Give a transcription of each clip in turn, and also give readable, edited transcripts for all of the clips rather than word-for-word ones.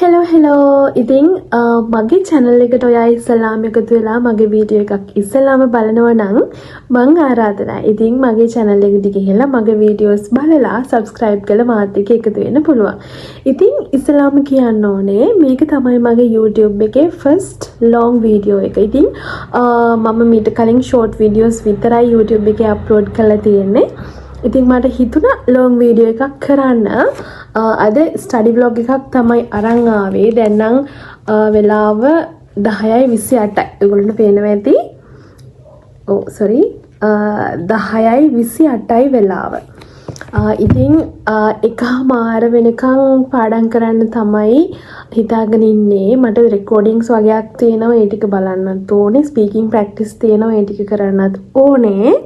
hello ඉතින් මගේ channel එකට ඔයා ඉස්සලාම එකතු වෙලා මගේ වීඩියෝ එකක් ඉස්සලාම බලනවා නම් මං ආරාධනයි. ඉතින් මගේ channel එකට ගිහලා මගේ වීඩියෝස් බලලා subscribe කරලා මාත් එක්ක එකතු වෙන්න පුළුවන්. ඉතින් ඉස්සලාම කියන්න ඕනේ මේක තමයි මගේ YouTube එකේ first long video එක. ඉතින් මම මීට කලින් short videos විතරයි YouTube එකේ upload කරලා තියෙන්නේ. ඉතින් මට හිතුණා long video එකක් කරන්න. අද ස්ටඩි බ්ලොග් එකක් තමයි අරන් ආවේ. දැන් නම් වෙලාව 10:28යි. ඔයගොල්ලන්ට පේනවා ඇති. sorry 10:28යි වෙලාව. ඉතින් එකමාර වෙනකන් පාඩම් කරන්න තමයි හිතාගෙන ඉන්නේ. මට රෙකෝඩින්ග්ස් වගේක් තියෙනවා. ඒ ටික බලන්නත් ඕනේ. ස්පීකින් ප්‍රැක්ටිස් තියෙනවා. ඒ ටික කරන්නත් ඕනේ.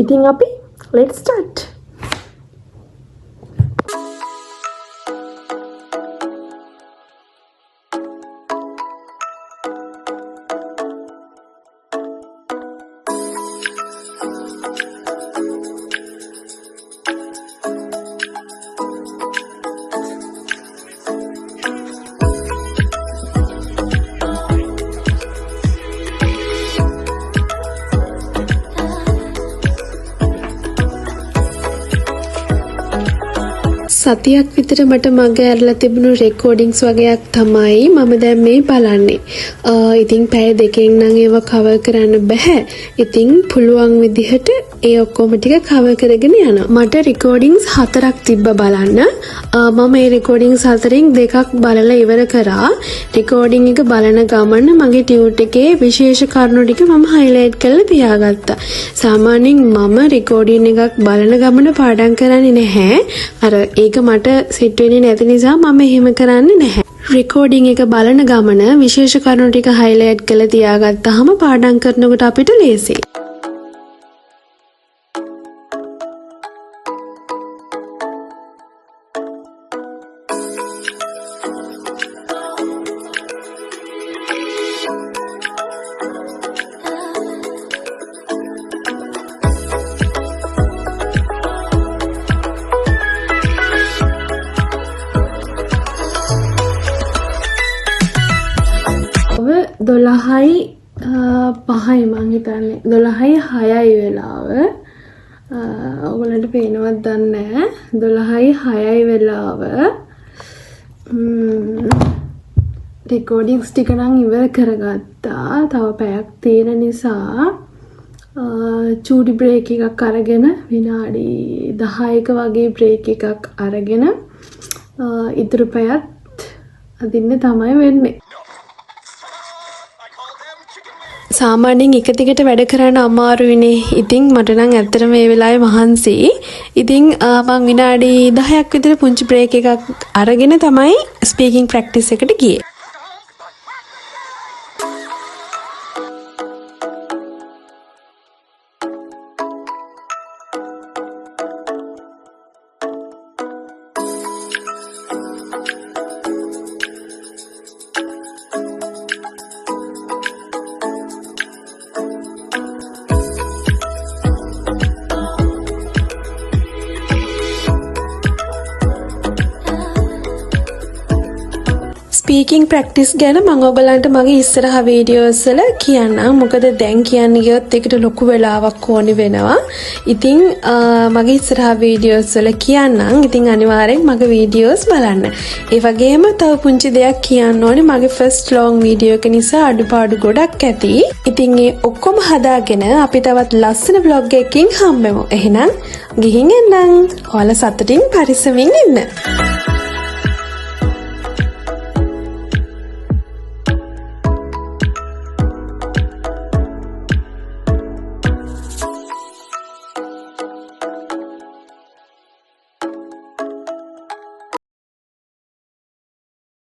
ඉතින් අපි let's start. සතියක් විතර මට මග ඇරලා තිබුණු රෙකෝඩින්ග්ස් වගේක් තමයි මම දැන් මේ බලන්නේ. ඉතින් පැය දෙකෙන් නම් ඒව කවර් කරන්න බෑ. ඉතින් පුළුවන් විදිහට ඒ ඔක්කොම ටික කවර් කරගෙන යනවා. මට රෙකෝඩින්ග්ස් 4ක් තිබ්බ බලන්න. මම මේ රෙකෝඩින්ග්ස් 4න් දෙකක් බලලා ඉවර කරා. රෙකෝඩින් එක බලන ගමන මගේ ටියුට් එකේ විශේෂ කරුණු ටික මම highlight කරලා තියාගත්තා. සාමාන්‍යයෙන් මම රෙකෝඩින් එකක් බලන ගමන පාඩම් කරන්නේ නැහැ. අර ඒක මට සෙට් වෙන්නේ නැති නිසා මම එහෙම කරන්නේ නැහැ. රෙකෝඩින් එක බලන ගමන විශේෂ කරුණු ටික highlight කරලා තියාගත්තාම පාඩම් කරනකොට අපිට ලේසියි. දොළහයි පහයි මං හිතන්නේ 12:06යි වෙලාව. ඔයගොල්ලන්ට පේනවද දන්නේ නැහැ. 12:06යි වෙලාව. රෙකෝඩින්ග්ස් ටික නම් ඉවර කරගත්තා. තව පැයක් තියෙන නිසා චූටි බ්‍රේක් එකක් අරගෙන විනාඩි 10ක වගේ බ්‍රේක් එකක් අරගෙන ඉතුරු පැයත් අදින්න තමයි වෙන්නේ. සාමාන්‍යයෙන් එක දිගට වැඩ කරන්න අමාරුයිනේ. ඉතින් මට නම් ඇත්තටම මේ වෙලාවේ මහන්සි. ඉතින් මම විනාඩි 10ක් විතර පුංචි බ්‍රේක් එකක් අරගෙන තමයි ස්පීකින් ප්‍රැක්ටිස් එකට ගියේ. ස්පීකින් ප්‍රැක්ටිස් ගැන මම ඔයගලන්ට මගේ ඉස්සරහා වීඩියෝස් වල කියන්නම්. මොකද දැන් කියන්න ගියොත් ඒකට ලොකු වෙලාවක් ඕනි වෙනවා. ඉතින් මගේ ඉස්සරහා වීඩියෝස් වල කියන්නම්. ඉතින් අනිවාර්යෙන් මගේ වීඩියෝස් බලන්න. ඒ වගේම තව පුංචි දෙයක් කියන්න ඕනේ. මගේ first long වීඩියෝ එක නිසා අඩුපාඩු ගොඩක් ඇති. ඉතින් ඒ ඔක්කොම හදාගෙන අපි තවත් ලස්සන vlog එකකින් හම්බෙමු. එහෙනම් ගිහින් එන්නම්. ඔයාලා සතුටින් පරිස්සමින් ඉන්න.